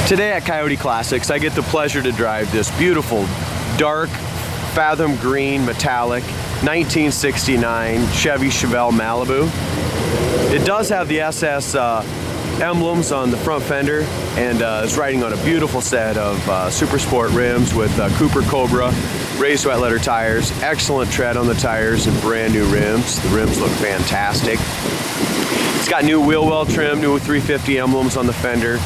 Today at Coyote Classics, I get the pleasure to drive this beautiful, dark, fathom green, metallic, 1969 Chevy Chevelle Malibu. It does have the SS emblems on the front fender, and is riding on a beautiful set of Super Sport rims with Cooper Cobra raised wet letter tires, excellent tread on the tires, and brand new rims. The rims look fantastic. It's got new wheel well trim, new 350 emblems on the fender.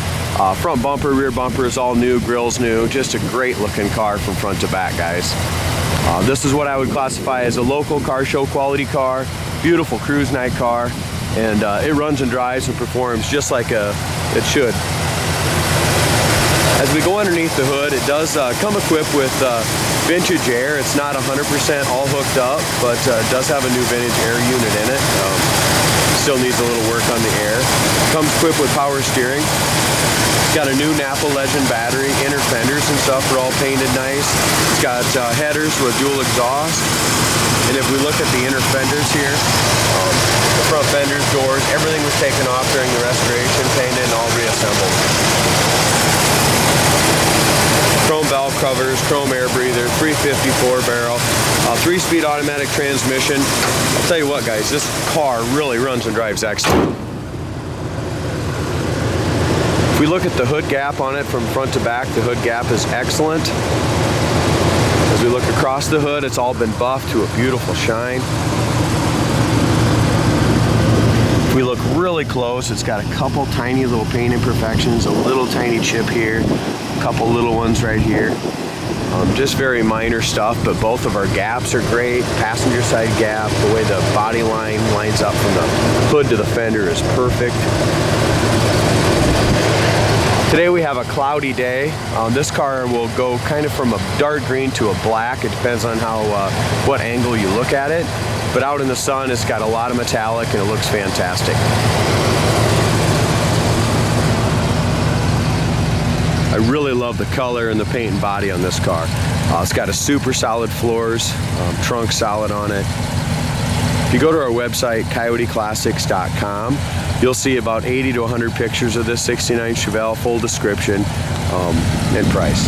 Front bumper, rear bumper is all new, grill's new. Just a great looking car from front to back, guys. This is what I would classify as a local car show quality car, beautiful cruise night car, and it runs and drives and performs just like it should. As we go underneath the hood, it does come equipped with vintage air. It's not 100% all hooked up, but does have a new vintage air unit in it. Still needs a little work on the air. Comes equipped with power steering. It's got a new Napa Legend battery. Inner fenders and stuff are all painted nice. It's got headers with dual exhaust. And if we look at the inner fenders here, the front fenders, doors, everything was taken off during the restoration, painted, and all reassembled. Chrome valve covers, chrome air breather, 354 barrel, 3-speed automatic transmission. I'll tell you what, guys, this car really runs and drives excellent. If we look at the hood gap on it from front to back, the hood gap is excellent. As we look across the hood, it's all been buffed to a beautiful shine. If we look really close, it's got a couple tiny little paint imperfections, a little tiny chip here, a couple little ones right here. Just very minor stuff, but both of our gaps are great. Passenger side gap, the way the body line lines up from the hood to the fender is perfect. Today we have a cloudy day. This car will go kind of from a dark green to a black. It depends on how what angle you look at it. But out in the sun, it's got a lot of metallic and it looks fantastic. I really love the color and the paint and body on this car. It's got a super solid floors, trunk solid on it. If you go to our website, coyoteclassics.com, you'll see about 80 to 100 pictures of this 69 Chevelle, full description and price.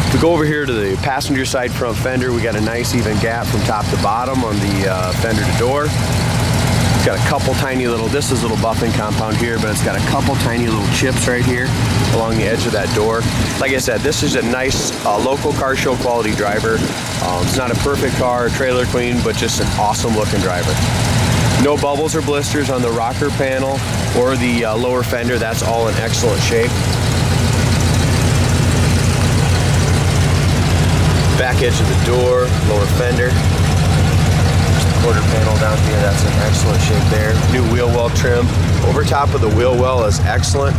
If we go over here to the passenger side front fender, we got a nice even gap from top to bottom on the fender to door. It's got a couple tiny little, this is a little buffing compound here, but it's got a couple tiny little chips right here along the edge of that door. Like I said, this is a nice local car show quality driver. It's not a perfect car, trailer queen, but just an awesome looking driver. No bubbles or blisters on the rocker panel or the lower fender. That's all in excellent shape. Back edge of the door, lower fender. Quarter panel down here, that's in excellent shape there. New wheel well trim. Over top of the wheel well is excellent.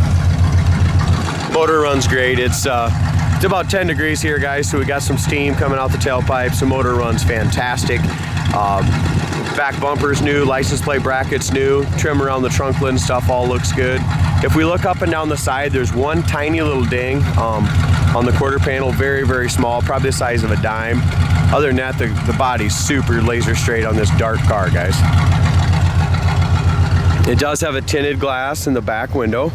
Motor runs great. It's about 10 degrees here, guys, so we got some steam coming out the tailpipes. The motor runs fantastic. Back bumper's new, license plate brackets new, trim around the trunk lid and stuff all looks good. If we look up and down the side, there's one tiny little ding on the quarter panel, very, very small, probably the size of a dime. Other than that, the body's super laser straight on this dark car, guys. It does have a tinted glass in the back window.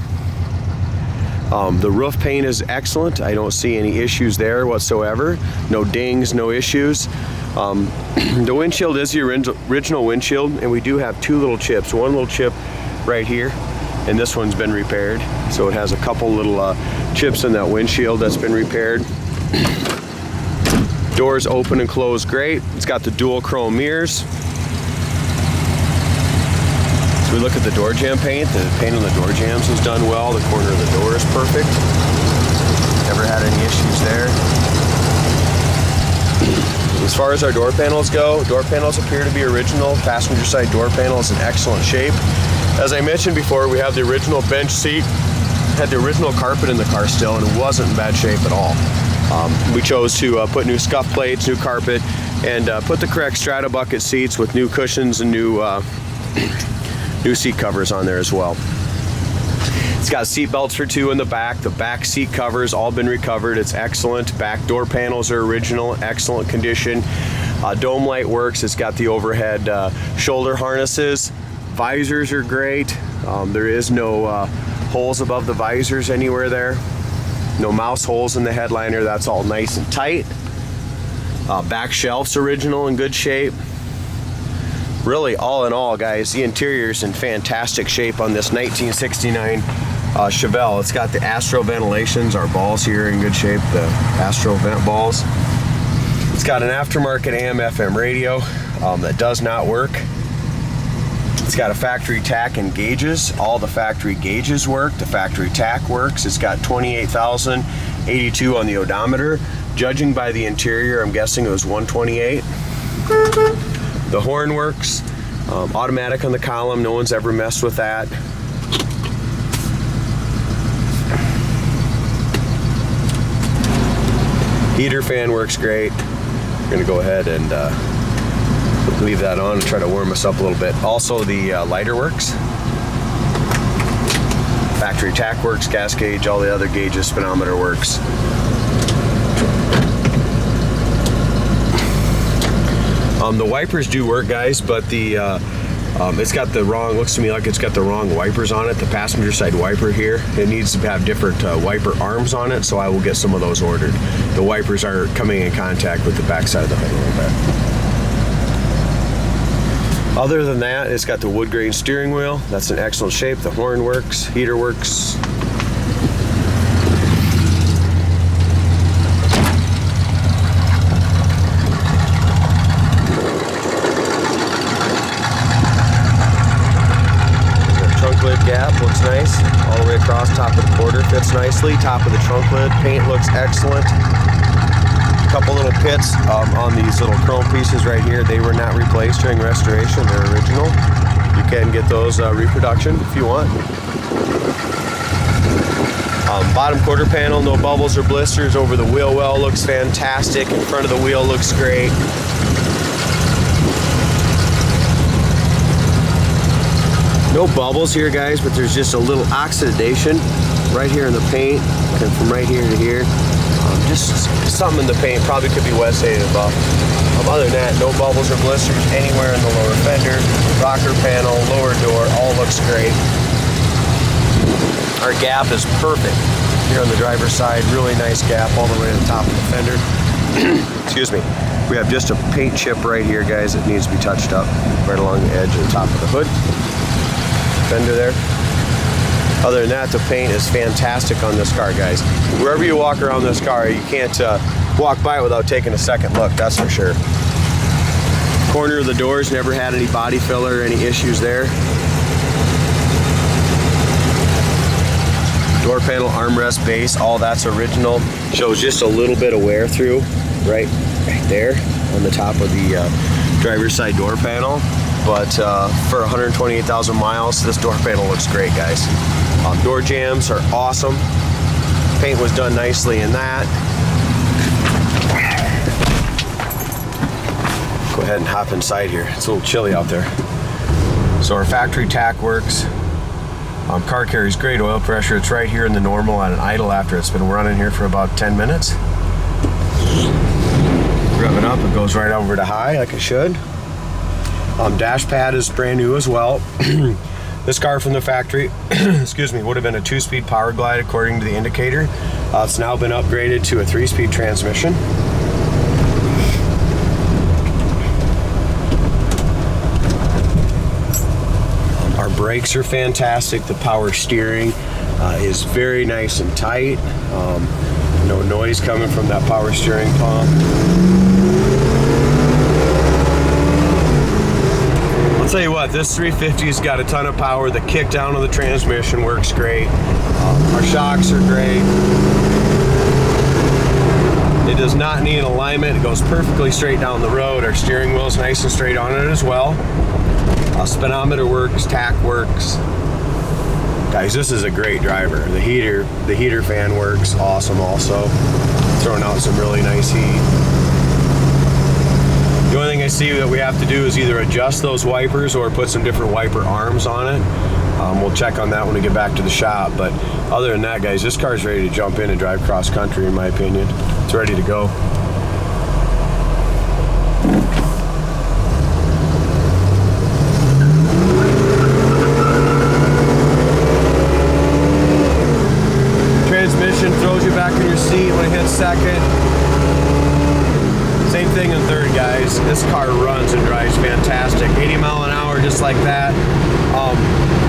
The roof paint is excellent. I don't see any issues there whatsoever. No dings, no issues. The windshield is the original windshield, and we do have two little chips. One little chip right here, and this one's been repaired. So it has a couple little chips in that windshield that's been repaired. Doors open and close great. It's got the dual chrome mirrors. So we look at the door jamb paint. The paint on the door jambs is done well. The corner of the door is perfect. Never had any issues there. As far as our door panels go, door panels appear to be original. Passenger side door panel is in excellent shape. As I mentioned before, we have the original bench seat. Had the original carpet in the car still, and it wasn't in bad shape at all. We chose to put new scuff plates, new carpet, and put the correct strata bucket seats with new cushions and new seat covers on there as well. It's got seat belts for two in the back. The back seat covers all been recovered. It's excellent. Back door panels are original, excellent condition. Dome light works. It's got the overhead shoulder harnesses. Visors are great. There is no holes above the visors anywhere there. No mouse holes in the headliner. That's all nice and tight. Back shelf's original, in good shape. Really, all in all, guys, the interior's in fantastic shape on this 1969 Chevelle. It's got the Astro ventilations, our balls here in good shape, the Astro vent balls. It's got an aftermarket AM/FM radio that does not work. It's got a factory tack and gauges. All the factory gauges work. The factory tack works. It's got 28,082 on the odometer. Judging by the interior, I'm guessing it was 128. The horn works. Automatic on the column. No one's ever messed with that. Heater fan works great. I'm gonna go ahead and leave that on and try to warm us up a little bit. Also, the lighter works. Factory tack works, gas gauge, all the other gauges, speedometer works. The wipers do work, guys, but the it's got the wrong, looks to me like it's got the wrong wipers on it. The passenger side wiper here, it needs to have different wiper arms on it, so I will get some of those ordered. The wipers are coming in contact with the back side of the hood a little bit. Other than that, it's got the wood grain steering wheel. That's in excellent shape. The horn works, heater works. Lid gap looks nice all the way across. Top of the quarter fits nicely. Top of the trunk lid paint looks excellent. A couple little pits on these little chrome pieces right here. They were not replaced during restoration. They're original. You can get those reproduction if you want. Bottom quarter panel, no bubbles or blisters. Over the wheel well looks fantastic. In front of the wheel looks great. No bubbles here, guys, but there's just a little oxidation right here in the paint, and from right here to here. Just something in the paint, probably could be wet sanded buff. Other than that, no bubbles or blisters anywhere in the lower fender, rocker panel, lower door, all looks great. Our gap is perfect here on the driver's side. Really nice gap all the way to the top of the fender. Excuse me. We have just a paint chip right here, guys, that needs to be touched up right along the edge of the top of the hood. Fender there. Other than that, the paint is fantastic on this car, guys. Wherever you walk around this car, you can't walk by it without taking a second look, that's for sure. Corner of the doors, never had any body filler or any issues there. Door panel, armrest, base, all that's original. Shows just a little bit of wear through right there on the top of the driver's side door panel. But for 128,000 miles, this door panel looks great, guys. Door jambs are awesome. Paint was done nicely in that. Go ahead and hop inside here. It's a little chilly out there. So our factory tack works. Car carries great oil pressure. It's right here in the normal on an idle after it's been running here for about 10 minutes. Rev it up, it goes right over to high like it should. Dash pad is brand new as well. This car from the factory, excuse me, would have been a 2-speed power glide according to the indicator. It's now been upgraded to a 3-speed transmission. Our brakes are fantastic. The power steering is very nice and tight. No noise coming from that power steering pump. I'll tell you what, this 350's got a ton of power. The kick down of the transmission works great. Our shocks are great. It does not need alignment. It goes perfectly straight down the road. Our steering wheel's nice and straight on it as well. Speedometer works, tack works. Guys, this is a great driver. The heater fan works awesome also. Throwing out some really nice heat. The only thing I see that we have to do is either adjust those wipers or put some different wiper arms on it. We'll check on that when we get back to the shop. But other than that, guys, this car's ready to jump in and drive cross country, in my opinion. It's ready to go. second. Same thing in third, guys. This car runs and drives fantastic. 80 mile an hour, just like that.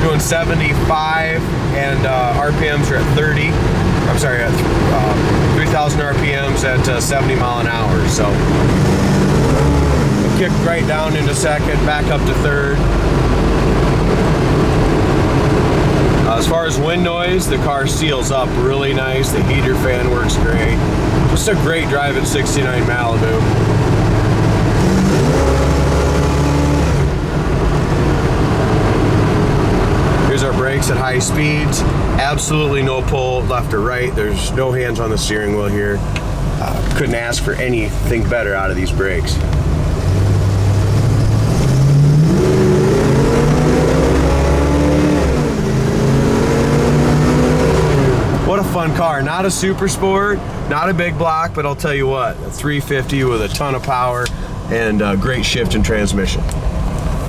Doing 75 and RPMs are at 30. I'm sorry, at 3,000 RPMs at 70 mile an hour. So kick right down into second, back up to third. As far as wind noise, the car seals up really nice. The heater fan works great. Just a great drive at 69 Malibu. Here's our brakes at high speeds. Absolutely no pull left or right. There's no hands on the steering wheel here. Couldn't ask for anything better out of these brakes. What a fun car. Not a super sport, not a big block, but I'll tell you what, a 350 with a ton of power and a great shift in transmission.